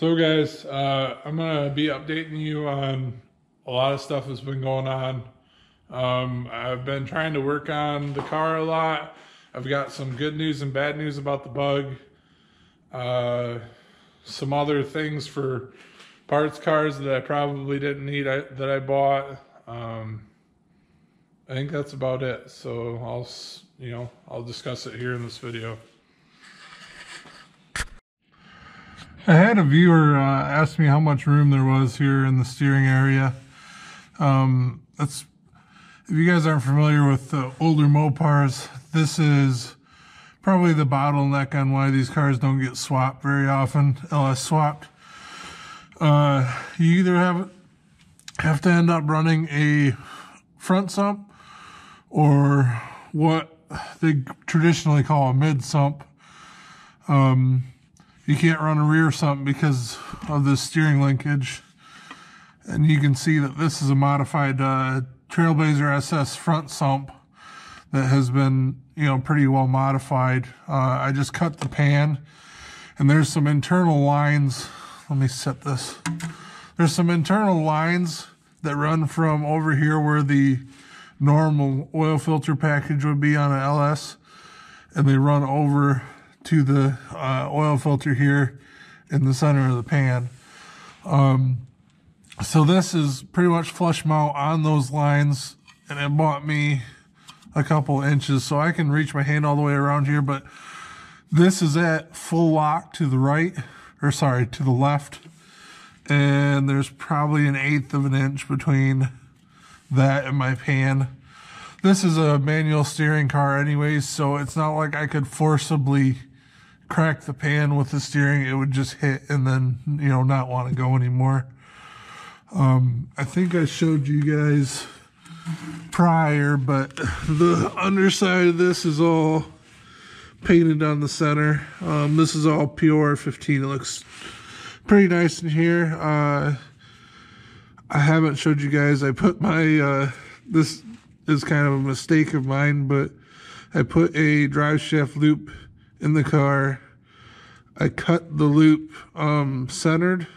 So guys, I'm gonna be updating you on a lot of stuff that's been going on. I've been trying to work on the car a lot. I've got some good news and bad news about the bug. Some other things for parts cars that I probably didn't need that I bought. I think that's about it. So I'll discuss it here in this video. I had a viewer ask me how much room there was here in the steering area. If you guys aren't familiar with older Mopars, this is probably the bottleneck on why these cars don't get swapped very often, LS swapped. You either have to end up running a front sump or what they traditionally call a mid sump. You can't run a rear sump because of the steering linkage. And you can see that this is a modified Trailblazer SS front sump that has been, pretty well modified. I just cut the pan, and there's some internal lines. Let me set this. There's some internal lines that run from over here where the normal oil filter package would be on an LS, and they run over to the oil filter here in the center of the pan. So this is pretty much flush mount on those lines, and it bought me a couple inches, so I can reach my hand all the way around here, but this is at full lock to the right, or sorry, to the left, and there's probably 1/8 of an inch between that and my pan. This is a manual steering car anyways, so it's not like I could forcibly crack the pan with the steering. It would just hit and then, not want to go anymore. I think I showed you guys prior, but the underside of this is all painted on the center. This is all POR 15. It looks pretty nice in here. I haven't showed you guys. I put my, this is kind of a mistake of mine, but I put a drive shaft loop in the car. I cut the loop centered,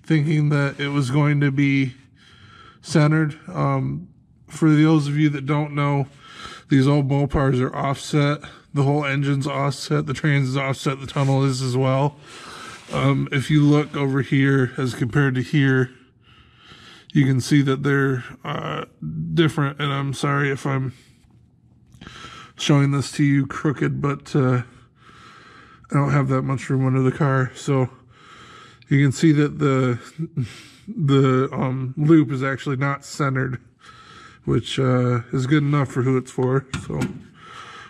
thinking that it was going to be centered. For those of you that don't know, these old Mopars are offset. The whole engine's offset, the trans is offset, the tunnel is as well. If you look over here as compared to here, you can see that they're different, and I'm sorry if I'm showing this to you crooked, but I don't have that much room under the car, so you can see that the loop is actually not centered, which is good enough for who it's for. So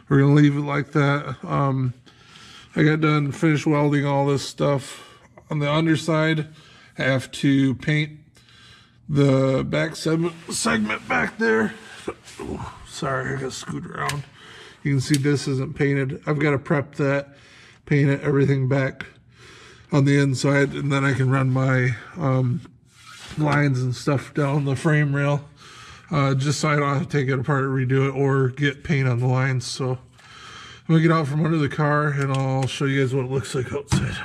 we're gonna leave it like that. I got done finished welding all this stuff on the underside. I have to paint the back segment back there. Oh, sorry, I gotta scoot around. You can see this isn't painted. I've got to prep that, paint it, everything back on the inside, and then I can run my lines and stuff down the frame rail, just so I don't have to take it apart and redo it or get paint on the lines. So I'm gonna get out from under the car and I'll show you guys what it looks like outside.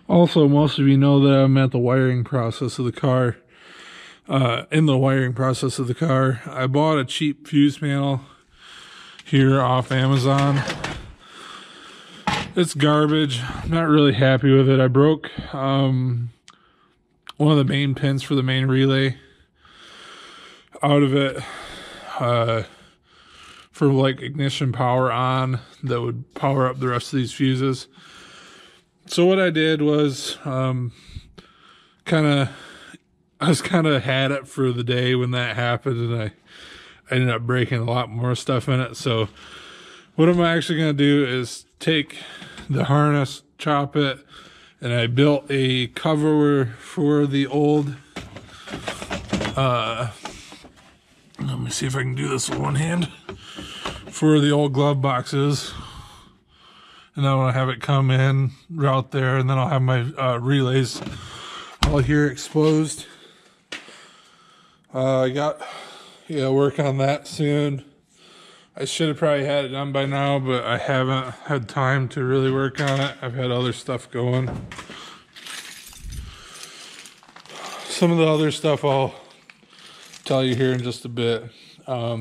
Also, most of you know that I'm at the wiring process of the car. In the wiring process of the car, I bought a cheap fuse panel here off Amazon. It's garbage. I'm not really happy with it. I broke one of the main pins for the main relay out of it for like ignition power on that would power up the rest of these fuses. So what I did was I was kind of had it for the day when that happened, and I ended up breaking a lot more stuff in it. So what I'm actually going to do is take the harness, chop it, and I built a cover for the old, let me see if I can do this with one hand, for the old glove boxes. And then I'll have it come in, route there, and then I'll have my relays all here exposed. I got, work on that soon. I should have probably had it done by now, but I haven't had time to really work on it. I've had other stuff going. Some of the other stuff I'll tell you here in just a bit. Got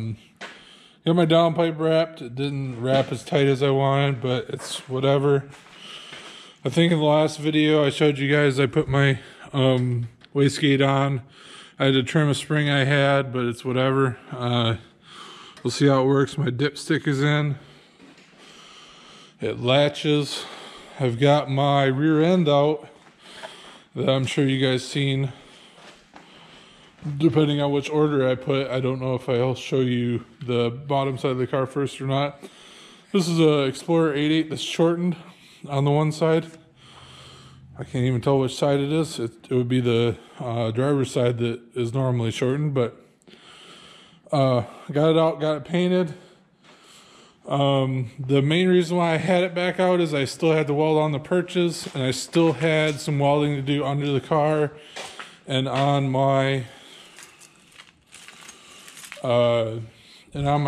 my downpipe wrapped. It didn't wrap as tight as I wanted, but it's whatever. I think in the last video I showed you guys I put my wastegate on. I had to trim a spring I had, but it's whatever. We'll see how it works. My dipstick is in. It latches. I've got my rear end out that I'm sure you guys seen. Depending on which order I put, I don't know if I'll show you the bottom side of the car first or not. This is a Explorer 88 that's shortened on the one side. I can't even tell which side it is. It would be the driver's side that is normally shortened, but got it out, got it painted. The main reason why I had it back out is I still had to weld on the perches, and I still had some welding to do under the car and on my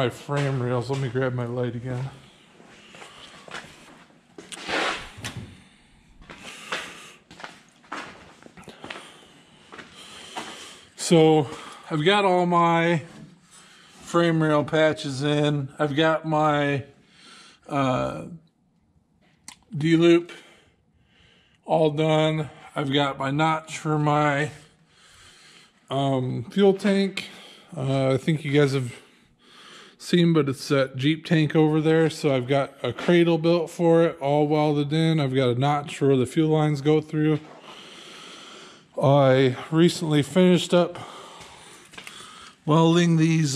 frame rails. Let me grab my light again. So I've got all my frame rail patches in. I've got my D-loop all done. I've got my notch for my fuel tank. I think you guys have seen, but it's that Jeep tank over there. So I've got a cradle built for it, all welded in. I've got a notch where the fuel lines go through. I recently finished up welding these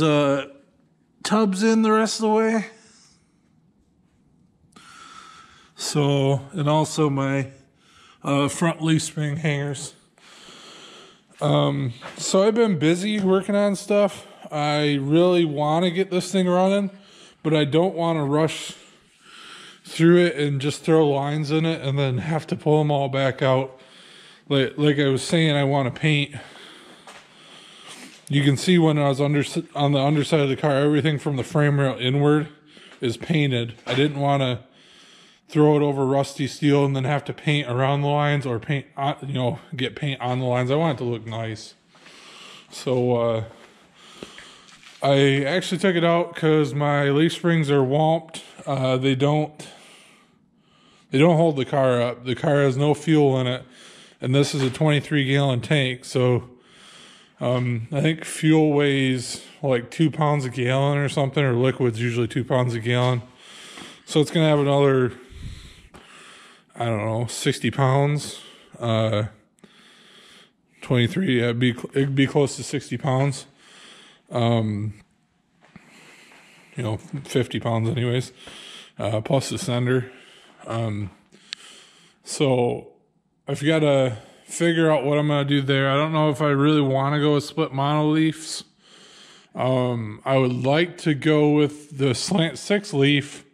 tubs in the rest of the way. So, and also my front leaf spring hangers. So I've been busy working on stuff. I really want to get this thing running, but I don't want to rush through it and just throw lines in it and then have to pull them all back out. Like I was saying, I want to paint. You can see when I was on the underside of the car, everything from the frame rail inward is painted. I didn't want to throw it over rusty steel and then have to paint around the lines or paint on, get paint on the lines. I want it to look nice. So I actually took it out because my leaf springs are womped. They don't hold the car up. The car has no fuel in it, and this is a 23-gallon tank. So I think fuel weighs like 2 pounds a gallon or something, or liquid's usually 2 pounds a gallon. So it's gonna have another, I don't know, 60 pounds. 23, it'd be close to 60 pounds. 50 pounds anyways, plus the sender. So I've got to figure out what I'm going to do there. I don't know if I really want to go with split monoleafs. I would like to go with the slant 6 leaf,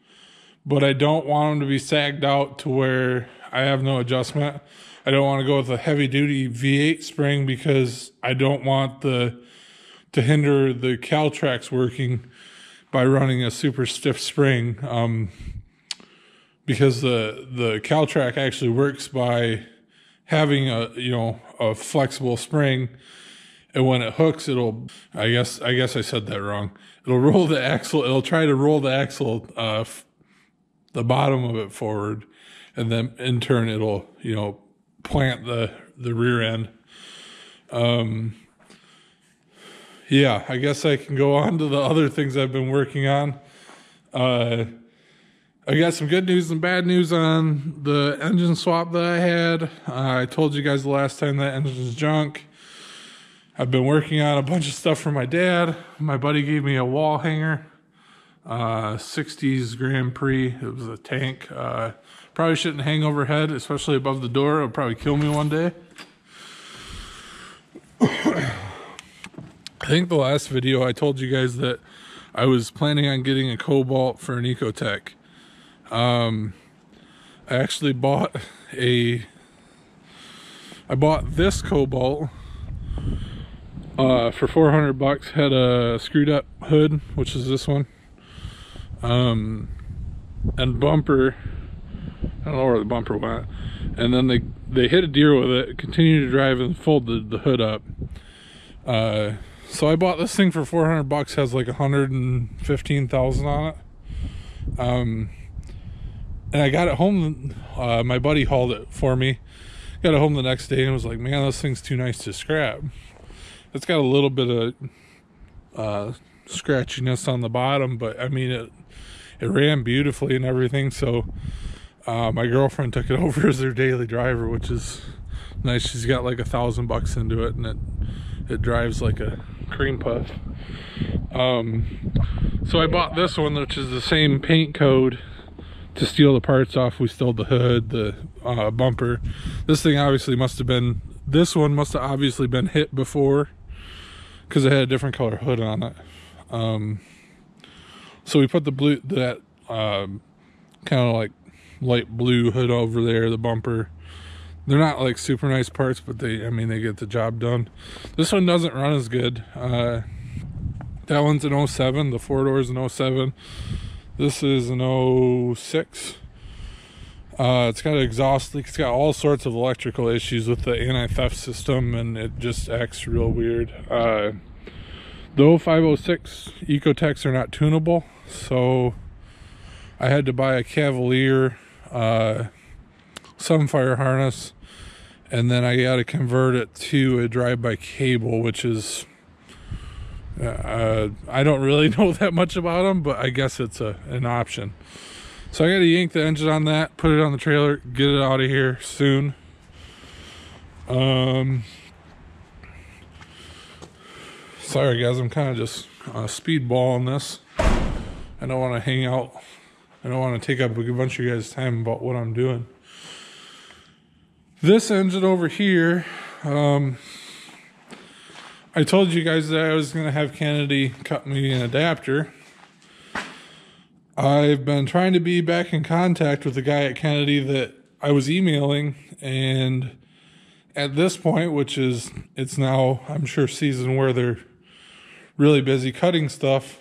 but I don't want them to be sagged out to where I have no adjustment. I don't want to go with a heavy duty V8 spring because I don't want to hinder the Caltrax working by running a super stiff spring. Because the Caltrax actually works by having a flexible spring, and when it hooks, it'll, I guess I said that wrong. It'll roll the axle. It'll try to roll the axle, the bottom of it forward, and then in turn it'll plant the rear end. Yeah, I guess I can go on to the other things I've been working on. I got some good news and bad news on the engine swap that I had. I told you guys the last time that engine's junk. I've been working on a bunch of stuff for my dad. My buddy gave me a wall hanger, 60s Grand Prix. It was a tank. Probably shouldn't hang overhead, especially above the door. It'll probably kill me one day. I think the last video I told you guys that I was planning on getting a Cobalt for an Ecotech. I actually bought this Cobalt for $400. Had a screwed up hood, which is this one. And bumper, I don't know where the bumper went. And then they hit a deer with it, continued to drive, and folded the hood up. So I bought this thing for $400. Has like 115,000 on it. And I got it home. My buddy hauled it for me. Got it home the next day and was like, man, this thing's too nice to scrap. It's got a little bit of scratchiness on the bottom, but I mean, it ran beautifully and everything. So my girlfriend took it over as her daily driver, which is nice. She's got like $1,000 into it, and it drives like a cream puff. So I bought this one, which is the same paint code to steal the parts off. We stole the hood, the bumper. This thing obviously this one must have obviously been hit before, because it had a different color hood on it. So we put that kind of like light blue hood over there, the bumper. They're not like super nice parts, but they get the job done. This one doesn't run as good. That one's an 07, the 4-door's an 07. This is an 06. It's got an exhaust leak. It's got all sorts of electrical issues with the anti-theft system, and it just acts real weird. The 0506 Ecotechs are not tunable, so I had to buy a Cavalier Sunfire harness, and then I got to convert it to a drive-by cable, which is I don't really know that much about them, but I guess it's an option. So I got to yank the engine on that, put it on the trailer, get it out of here soon. Sorry guys, I'm kind of just speedballing this. I don't want to hang out. I don't want to take up a bunch of you guys' time about what I'm doing. This engine over here, I told you guys that I was going to have Kennedy cut me an adapter. I've been trying to be back in contact with the guy at Kennedy that I was emailing, and at this point, it's now, I'm sure, season where they're really busy cutting stuff,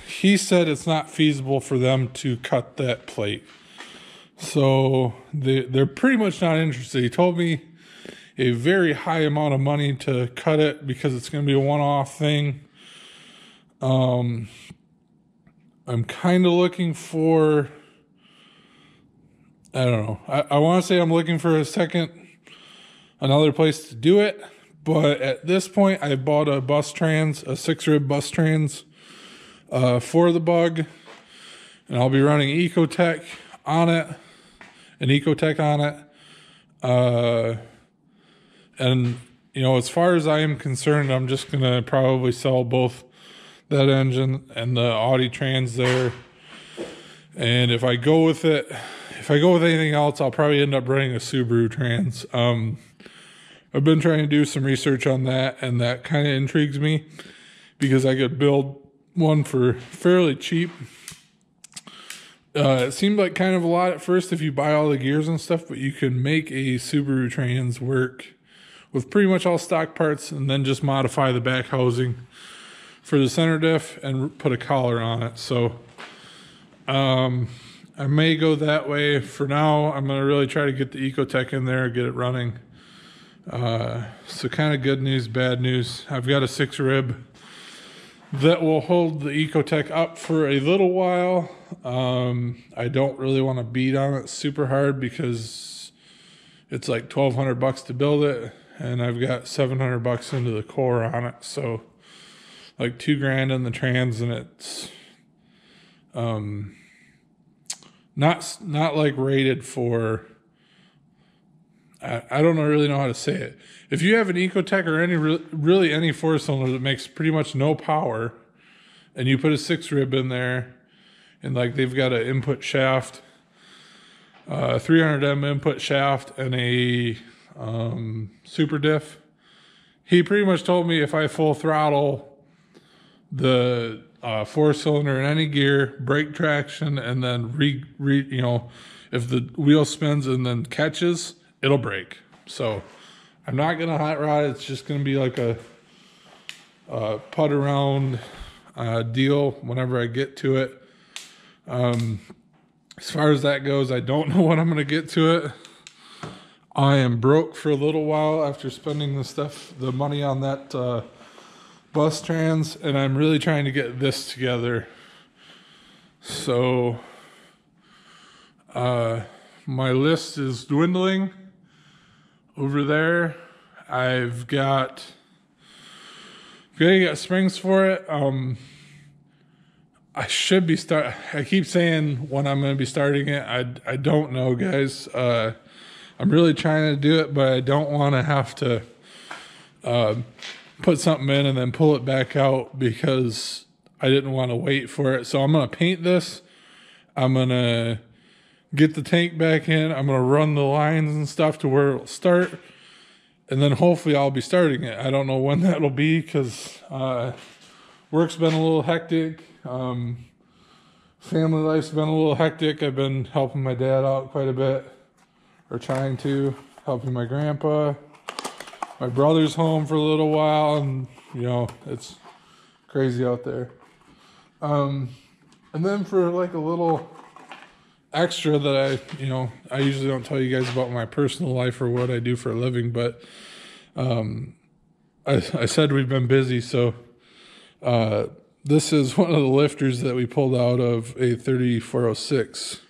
he said it's not feasible for them to cut that plate. So they're pretty much not interested. He told me a very high amount of money to cut it because it's going to be a one-off thing. I'm kind of looking for, I don't know. I want to say I'm looking for another place to do it. But at this point, I bought a bus trans, a 6-rib bus trans for the Bug. And I'll be running Ecotech on it. And, you know, as far as I am concerned, I'm just going to probably sell both that engine and the Audi trans there. And if I go with anything else, I'll probably end up running a Subaru trans. I've been trying to do some research on that, and that kind of intrigues me because I could build one for fairly cheap. It seemed like kind of a lot at first if you buy all the gears and stuff, but you can make a Subaru trans work with pretty much all stock parts and then just modify the back housing for the center diff and put a collar on it. So I may go that way. For now, I'm going to really try to get the Ecotech in there, get it running. So kind of good news, bad news. I've got a 6-rib that will hold the Ecotech up for a little while. I don't really want to beat on it super hard because it's like $1,200 to build it, and I've got $700 into the core on it. So like $2,000 in the trans, and it's not like rated for. I don't really know how to say it. If you have an Ecotech or really any 4-cylinder that makes pretty much no power, and you put a 6-rib in there, and like they've got an input shaft, 300M input shaft, and a super diff. He pretty much told me if I full throttle the 4-cylinder in any gear, brake traction, and then you know, if the wheel spins and then catches, it'll break. So I'm not gonna hot rod. It's just gonna be like a putt around deal whenever I get to it. As far as that goes, I don't know when I'm going to get to it. I am broke for a little while after spending the money on that bus trans, and I'm really trying to get this together. So my list is dwindling over there. I've got springs for it. I keep saying when I'm going to be starting it. I don't know, guys. I'm really trying to do it, but I don't want to have to put something in and then pull it back out because I didn't want to wait for it. So I'm going to paint this. I'm going to get the tank back in. I'm going to run the lines and stuff to where it'll start. And then hopefully I'll be starting it. I don't know when that'll be because work's been a little hectic. Family life's been a little hectic. I've been helping my dad out quite a bit, or trying to, helping my grandpa. My brother's home for a little while, and you know, it's crazy out there. And then for like a little extra that I usually don't tell you guys about my personal life or what I do for a living, but I said we've been busy, so this is one of the lifters that we pulled out of a 3406.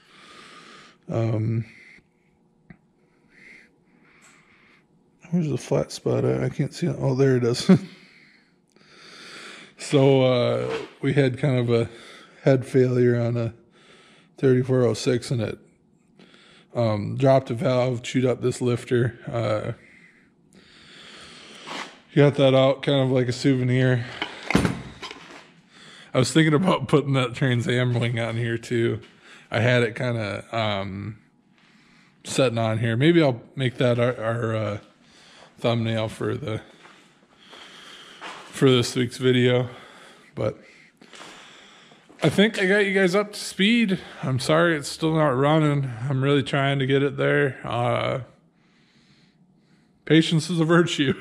Where's the flat spot at? I can't see it. Oh, there it is. So we had kind of a head failure on a 3406, and it dropped a valve, chewed up this lifter. Got that out kind of like a souvenir. I was thinking about putting that Trans Am wing on here too. I had it kind of setting on here. Maybe I'll make that our thumbnail for this week's video. But I think I got you guys up to speed. I'm sorry it's still not running. I'm really trying to get it there. Patience is a virtue.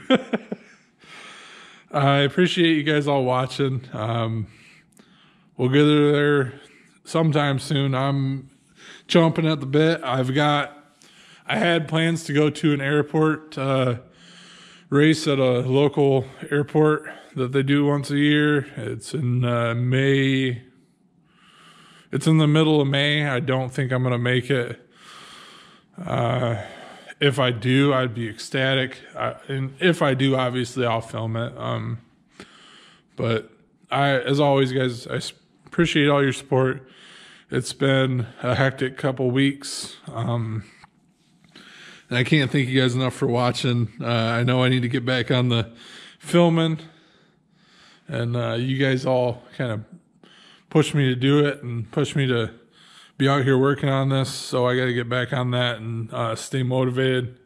I appreciate you guys all watching. We'll get there sometime soon. I'm chomping at the bit. I had plans to go to an airport race at a local airport that they do once a year. It's in May. It's in the middle of May. I don't think I'm going to make it. If I do, I'd be ecstatic. And if I do, obviously I'll film it. But as always, guys, I appreciate all your support. It's been a hectic couple weeks. And I can't thank you guys enough for watching. I know I need to get back on the filming. And you guys all kind of pushed me to do it and pushed me to be out here working on this. So I got to get back on that and stay motivated.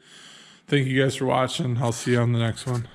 Thank you guys for watching. I'll see you on the next one.